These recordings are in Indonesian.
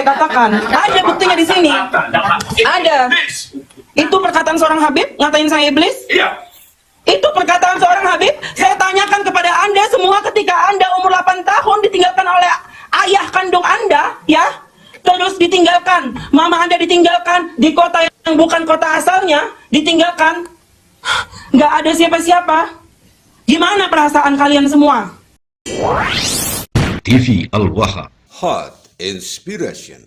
saya katakan. Ada buktinya di sini. Ada. Itu perkataan seorang Habib ngatain saya iblis. Itu perkataan seorang Habib. Saya tanyakan kepada Anda semua, ketika Anda umur 8 tahun ditinggalkan oleh ayah kandung Anda, ya, terus ditinggalkan, mama Anda ditinggalkan di kota yang bukan kota asalnya, ditinggalkan, nggak ada siapa-siapa. Gimana perasaan kalian semua? TV Al-Waha. Hot Inspiration.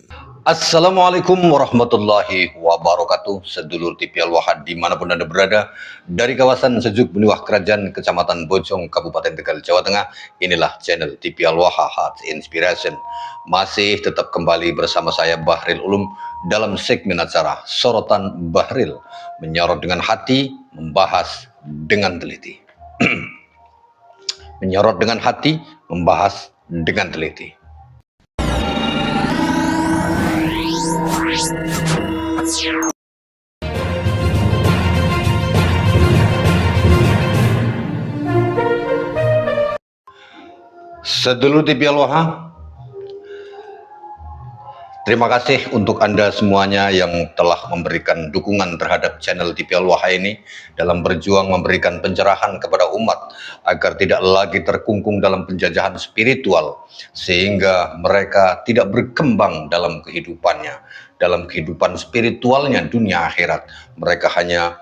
Assalamualaikum warahmatullahi wabarakatuh. Sedulur TV Al-Waha dimanapun Anda berada, dari kawasan Sejuk Beniwah Kerajaan, Kecamatan Bojong, Kabupaten Tegal, Jawa Tengah. Inilah channel TV Al-Waha Hot Inspiration. Masih tetap kembali bersama saya Bahril Ulum dalam segmen acara Sorotan Bahril, menyorot dengan hati, membahas dengan teliti. Menyorot dengan hati, membahas dengan teliti. Sedulur TV Al-Waha, terima kasih untuk Anda semuanya yang telah memberikan dukungan terhadap channel TV Al-Waha ini dalam berjuang memberikan pencerahan kepada umat agar tidak lagi terkungkung dalam penjajahan spiritual, sehingga mereka tidak berkembang dalam kehidupannya, dalam kehidupan spiritualnya dunia akhirat. Mereka hanya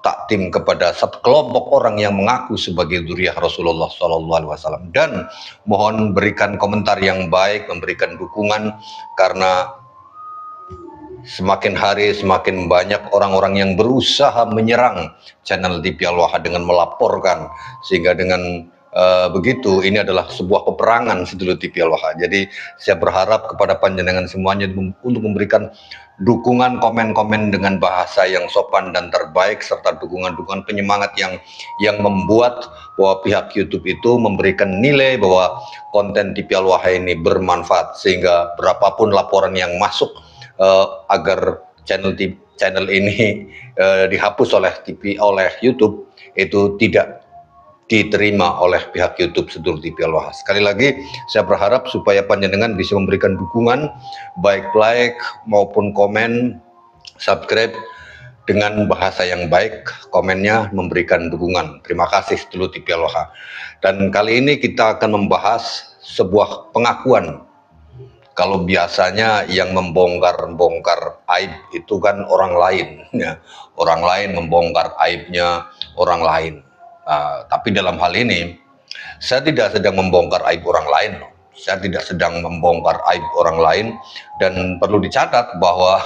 taktim kepada satu kelompok orang yang mengaku sebagai dzurriyyah Rasulullah SAW. Dan mohon berikan komentar yang baik, memberikan dukungan, karena semakin hari semakin banyak orang-orang yang berusaha menyerang channel TV Al-Waha dengan melaporkan, sehingga dengan begitu ini adalah sebuah peperangan sedulur TV Al-Waha. Jadi saya berharap kepada panjenengan semuanya untuk memberikan dukungan, komen-komen dengan bahasa yang sopan dan terbaik, serta dukungan-dukungan penyemangat yang membuat bahwa pihak YouTube itu memberikan nilai bahwa konten TV Al-Waha ini bermanfaat, sehingga berapapun laporan yang masuk agar channel ini dihapus oleh YouTube itu tidak diterima oleh pihak YouTube sedulur TV Al-Waha. Sekali lagi saya berharap supaya panjenengan bisa memberikan dukungan, baik like maupun komen, subscribe dengan bahasa yang baik, komennya memberikan dukungan. Terima kasih sedulur TV Al-Waha. Dan kali ini kita akan membahas sebuah pengakuan. Kalau biasanya yang membongkar aib itu kan orang lain, ya. Orang lain membongkar aibnya orang lain. Tapi dalam hal ini saya tidak sedang membongkar aib orang lain. Saya tidak sedang membongkar aib orang lain. Dan perlu dicatat bahwa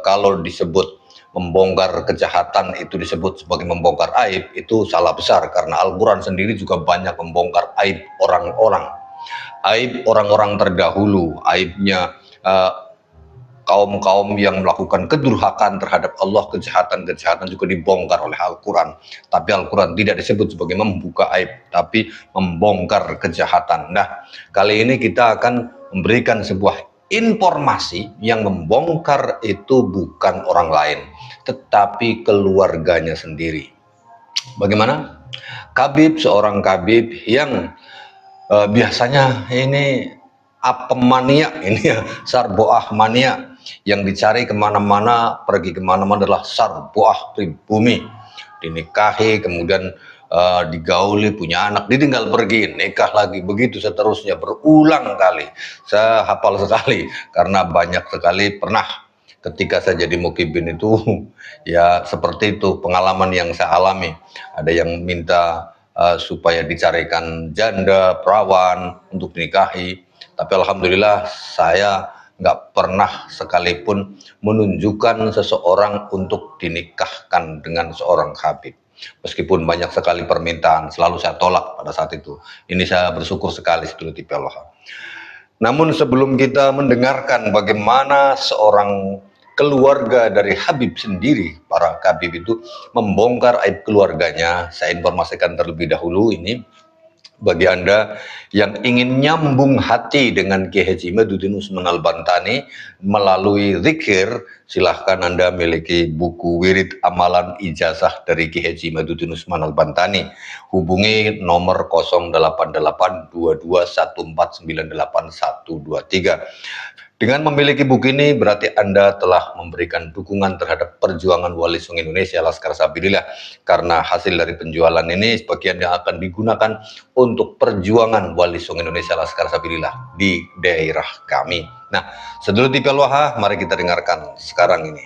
kalau disebut membongkar kejahatan itu disebut sebagai membongkar aib, itu salah besar, karena Al-Quran sendiri juga banyak membongkar aib orang-orang. Aib orang-orang terdahulu, aibnya kaum-kaum yang melakukan kedurhakaan terhadap Allah, kejahatan-kejahatan juga dibongkar oleh Al-Quran. Tapi Al-Quran tidak disebut sebagai membuka aib, tapi membongkar kejahatan. Nah, kali ini kita akan memberikan sebuah informasi yang membongkar itu bukan orang lain, tetapi keluarganya sendiri. Bagaimana? Seorang Khabib yang biasanya ini apemania, ini ya, sarboah mania, yang dicari kemana-mana, pergi kemana-mana adalah sarboah pribumi. Dinikahi, kemudian digauli, punya anak, ditinggal pergi, nikah lagi, begitu seterusnya, berulang kali. Saya hafal sekali, karena banyak sekali pernah ketika saya jadi mukibin itu, ya seperti itu pengalaman yang saya alami. Ada yang minta supaya dicarikan janda, perawan untuk dinikahi. Tapi alhamdulillah saya nggak pernah sekalipun menunjukkan seseorang untuk dinikahkan dengan seorang Khabib. Meskipun banyak sekali permintaan, selalu saya tolak pada saat itu. Ini saya bersyukur sekali sedulur TV Al-Waha. Namun sebelum kita mendengarkan bagaimana seorang keluarga dari Habib sendiri, para Khabib itu membongkar aib keluarganya, saya informasikan terlebih dahulu ini bagi Anda yang ingin nyambung hati dengan Kiai Haji Imaduddin Usman Al-Bantani melalui zikir, silahkan Anda miliki buku wirid amalan ijazah dari Kiai Haji Imaduddin Usman Al-Bantani. Hubungi nomor 0882214981123. Dengan memiliki buku ini berarti Anda telah memberikan dukungan terhadap perjuangan Wali Songo Indonesia Laskar Sabilillah, karena hasil dari penjualan ini sebagian yang akan digunakan untuk perjuangan Wali Songo Indonesia Laskar Sabilillah di daerah kami. Nah, sedulur TV Al-Waha, mari kita dengarkan sekarang ini.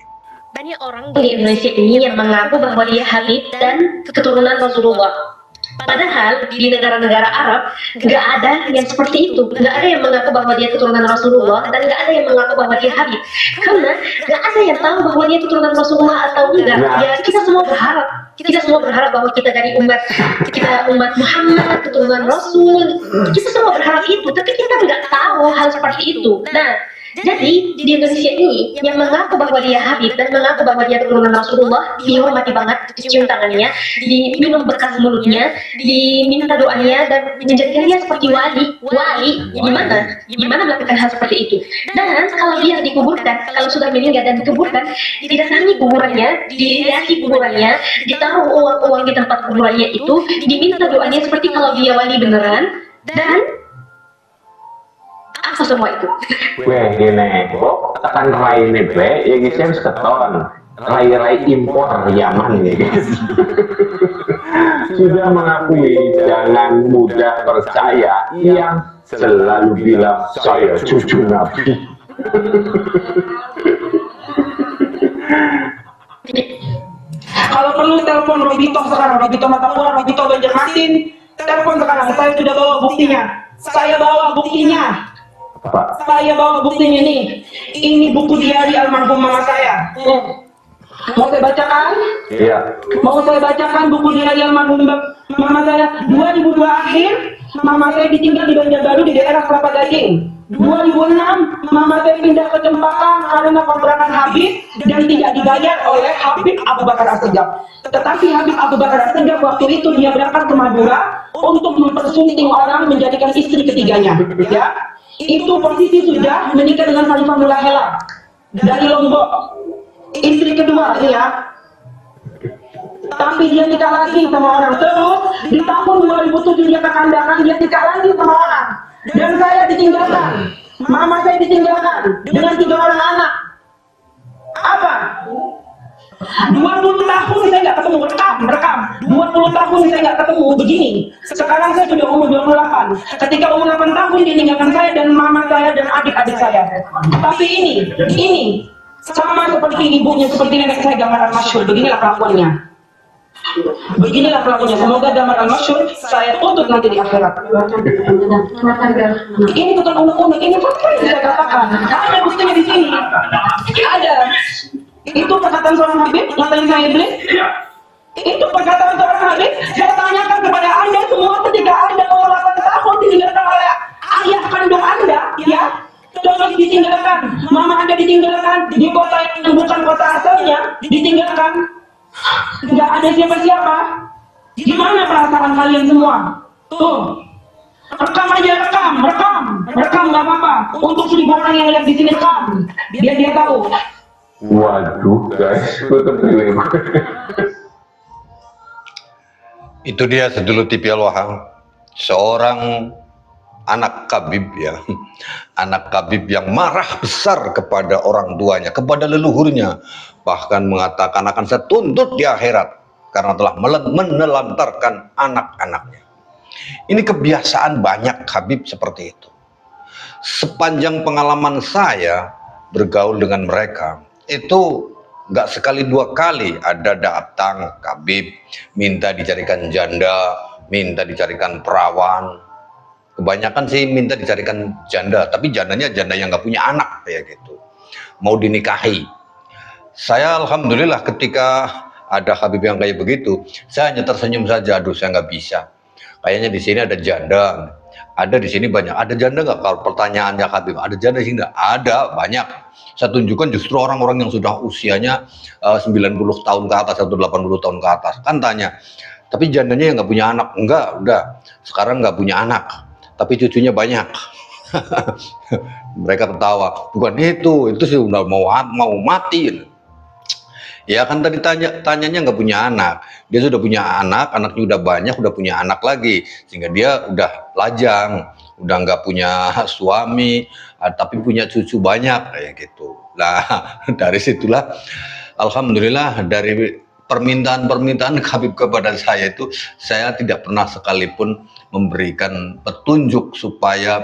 Banyak orang di Indonesia ini yang mengaku bahwa dia Habib dan keturunan Rasulullah. Padahal di negara-negara Arab nggak ada yang seperti itu, nggak ada yang mengaku bahwa dia keturunan Rasulullah dan nggak ada yang mengaku bahwa dia Habib, karena nggak ada yang tahu bahwa dia keturunan Rasulullah atau enggak. Ya kita semua berharap bahwa kita dari umat Muhammad, keturunan Rasul, kita semua berharap itu, tapi kita nggak tahu hal seperti itu. Nah, jadi di Indonesia ini yang mengaku bahwa dia Habib dan mengaku bahwa dia keturunan Rasulullah dihormati banget, dicium tangannya, diminum bekas mulutnya, diminta doanya dan menjadikan dia seperti wali. Gimana melakukan hal seperti itu? Dan kalau dia dikuburkan, kalau sudah meninggal dan dikuburkan, didatangi kuburannya, dihiasi kuburannya, ditaruh uang-uang di tempat kuburannya itu, diminta doanya seperti kalau dia wali beneran, dan apa semua itu? Weh gini, kok tekan rai ini be, ya guys keton, rai impor Yaman nih guys. Sudah mengakui jangan mudah percaya yang selalu bilang saya cucu Nabi. Kalau perlu telepon Robito sekarang, Robito Matapura, Robito Banjarmasin, telepon sekarang. Saya sudah bawa buktinya. Saya bawa buktinya. Pak, Saya bawa buktinya nih. Ini buku diari almarhum mama saya. Mau saya bacakan? iya, Mau saya bacakan buku diari almarhum mama saya. 2002 akhir, mama saya ditinggal di Banjarbaru di daerah Kelapa Gading. 2006, mama saya pindah ke Cempaka karena kontrakan Habib dan tidak dibayar oleh Habib Abu Bakar As-Segaf. Tetapi Habib Abu Bakar As-Segaf waktu itu dia berangkat ke Madura untuk mempersunting orang menjadikan istri ketiganya. Ya, itu posisi sudah menikah dengan Khalifah Mullah Hela dari Lombok. Istri kedua ya. Tapi dia nikah lagi sama orang. Terus di tahun 2007 dia kekandangan, dia nikah lagi sama orang. Dan saya ditinggalkan. Mama saya ditinggalkan dengan 3 orang anak. Apa? 20 tahun saya nggak ketemu, rekam. 20 tahun saya nggak ketemu begini. Sekarang saya sudah umur 28. Ketika umur 8 tahun dia tinggalkan saya dan mama saya dan adik-adik saya. Tapi ini sama seperti ibunya, seperti nenek saya Damar Al-Masyhur. Beginilah kelakuannya. Beginilah pelakunya. Semoga Damar Al-Masyhur saya tuntut nanti di akhirat. Ini bukan unek-unek, ini fakta yang saya katakan. Ada buktinya di sini. Ada. Itu perkataan seorang Habib, ngatain saya iblis. Itu perkataan seorang Habib. Saya tanyakan kepada Anda semua ketika Anda umur 8 tahun ditinggalkan oleh ayah kandung Anda, ya. Contoh ditinggalkan, mama Anda ditinggalkan di kota yang bukan kota asalnya, ditinggalkan. Nggak ada siapa-siapa. Gimana perasaan kalian semua? Tuh, rekam aja, rekam nggak apa-apa. Untuk 1000 orang yang lihat di sini rekam, biar dia tahu. waduh guys, gue terpilih. Itu dia sedulur TV Al-Waha, seorang anak Habib ya, anak Habib yang marah besar kepada orang tuanya, kepada leluhurnya, bahkan mengatakan akan saya tuntut di akhirat karena telah menelantarkan anak-anaknya. Ini kebiasaan banyak Habib seperti itu. Sepanjang pengalaman saya bergaul dengan mereka, itu nggak sekali 2 kali ada datang Habib minta dicarikan janda, minta dicarikan perawan. Kebanyakan sih minta dicarikan janda, tapi jandanya janda yang nggak punya anak kayak gitu, mau dinikahi. Saya alhamdulillah ketika ada Habib yang kayak begitu, saya hanya tersenyum saja. Aduh, saya nggak bisa. Kayaknya di sini ada janda, ada di sini banyak. Ada janda nggak? Kalau pertanyaannya Habib, ada janda sih nggak? Ada, banyak. Saya tunjukkan justru orang-orang yang sudah usianya 90 tahun ke atas atau 80 tahun ke atas. Kan tanya, tapi jandanya yang nggak punya anak? Enggak, udah. Sekarang nggak punya anak, tapi cucunya banyak. Mereka ketawa. Bukan itu sih udah mau mati. Ya kan tadi tanyanya nggak punya anak. Dia sudah punya anak, anaknya udah banyak, udah punya anak lagi. Sehingga dia udah lajang, udah nggak punya suami, tapi punya cucu banyak kayak gitu. Nah, dari situlah alhamdulillah dari permintaan-permintaan Habib kepada saya itu, saya tidak pernah sekalipun memberikan petunjuk supaya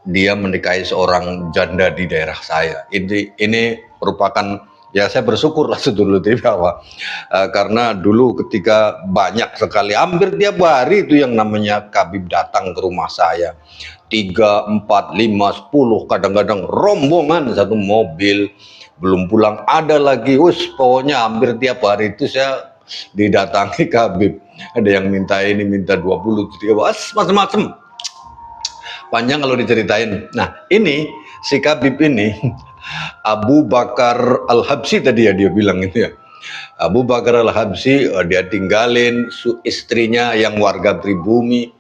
dia menikahi seorang janda di daerah saya. Ini merupakan, ya saya bersyukur lah sedulur bahwa karena dulu ketika banyak sekali, hampir tiap hari itu yang namanya Habib datang ke rumah saya, 3, 4, 5, 10, kadang-kadang rombongan satu mobil, belum pulang ada lagi, pokoknya hampir tiap hari itu saya didatangi Habib. Ada yang minta ini, minta 20, 30, macam-macam. Panjang kalau diceritain. Nah, ini si Habib ini Abu Bakar Al-Habsyi tadi ya dia bilang itu ya. Abu Bakar Al-Habsyi dia tinggalin istrinya yang warga pribumi,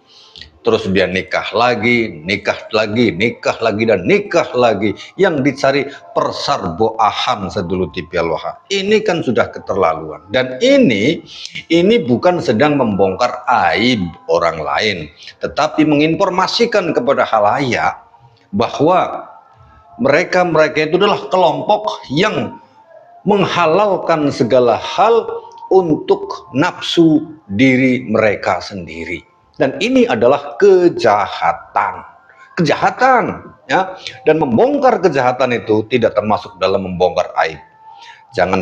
terus dia nikah lagi, dan nikah lagi, yang dicari persarboahan sedulur tipial waha. Ini kan sudah keterlaluan, dan ini bukan sedang membongkar aib orang lain, tetapi menginformasikan kepada khalayak bahwa mereka itu adalah kelompok yang menghalalkan segala hal untuk nafsu diri mereka sendiri. Dan ini adalah kejahatan ya, dan membongkar kejahatan itu tidak termasuk dalam membongkar aib. Jangan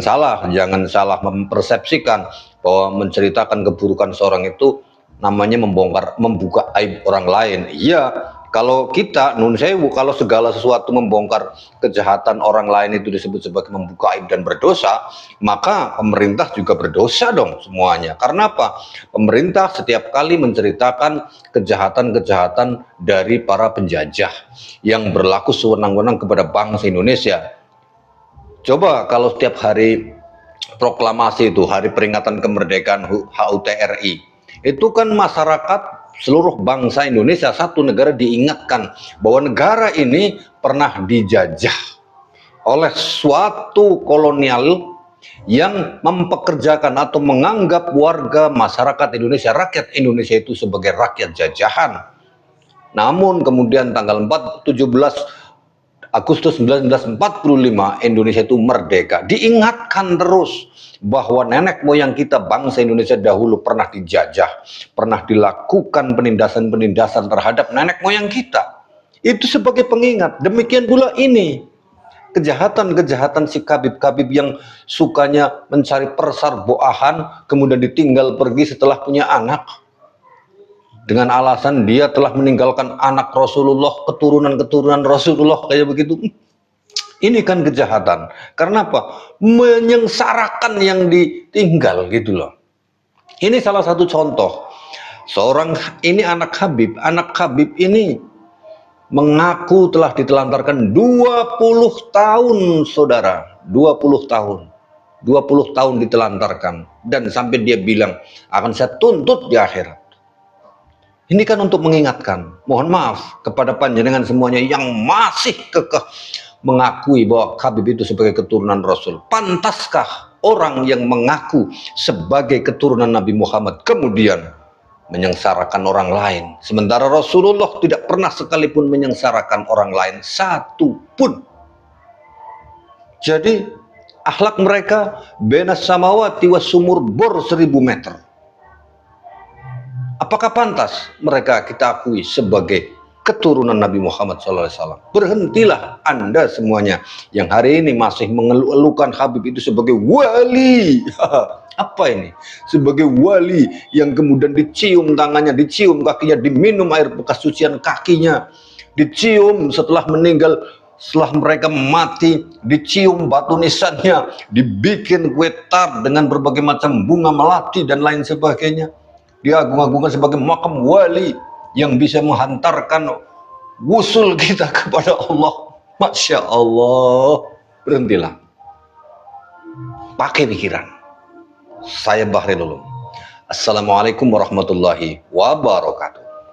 salah mempersepsikan bahwa menceritakan keburukan seorang itu namanya membuka aib orang lain. Iya, kalau kita nun sewu, kalau segala sesuatu membongkar kejahatan orang lain itu disebut sebagai membuka aib dan berdosa, maka pemerintah juga berdosa dong semuanya. Karena apa? Pemerintah setiap kali menceritakan kejahatan-kejahatan dari para penjajah yang berlaku sewenang-wenang kepada bangsa Indonesia. Coba kalau setiap hari proklamasi itu, hari peringatan kemerdekaan HUT RI, itu kan masyarakat seluruh bangsa Indonesia, satu negara, diingatkan bahwa negara ini pernah dijajah oleh suatu kolonial yang mempekerjakan atau menganggap warga masyarakat Indonesia, rakyat Indonesia itu sebagai rakyat jajahan. Namun kemudian tanggal 17 Agustus 1945 Indonesia itu merdeka. Diingatkan terus bahwa nenek moyang kita bangsa Indonesia dahulu pernah dijajah, pernah dilakukan penindasan-penindasan terhadap nenek moyang kita. Itu sebagai pengingat. Demikian pula ini kejahatan-kejahatan si Habib yang sukanya mencari persarboahan, kemudian ditinggal pergi setelah punya anak dengan alasan dia telah meninggalkan anak Rasulullah, keturunan Rasulullah kayak begitu. Ini kan kejahatan. Karena apa? Menyengsarakan yang ditinggal gitu loh. Ini salah satu contoh. Anak Habib ini mengaku telah ditelantarkan 20 tahun, saudara. 20 tahun. 20 tahun ditelantarkan. Dan sampai dia bilang, akan saya tuntut di akhirat. Ini kan untuk mengingatkan. Mohon maaf kepada panjenengan semuanya yang masih kekeh mengakui bahwa Habib itu sebagai keturunan Rasul. Pantaskah orang yang mengaku sebagai keturunan Nabi Muhammad kemudian menyengsarakan orang lain, sementara Rasulullah tidak pernah sekalipun menyengsarakan orang lain satu pun? Jadi akhlak mereka benas samawati was sumur bor 1000 meter. Apakah pantas mereka kita akui sebagai keturunan Nabi Muhammad SAW? Berhentilah Anda semuanya yang hari ini masih mengeluh-elukan Habib itu sebagai wali. Apa ini? Sebagai wali yang kemudian dicium tangannya, dicium kakinya, diminum air bekas cucian kakinya, dicium setelah meninggal, setelah mereka mati, dicium batu nisannya, dibikin kue tart dengan berbagai macam bunga melati dan lain sebagainya. Diagung-agungkan sebagai makam wali yang bisa menghantarkan wusul kita kepada Allah. Masya Allah. Berhentilah. Pakai pikiran. Saya Bahri dulu. Assalamualaikum warahmatullahi wabarakatuh.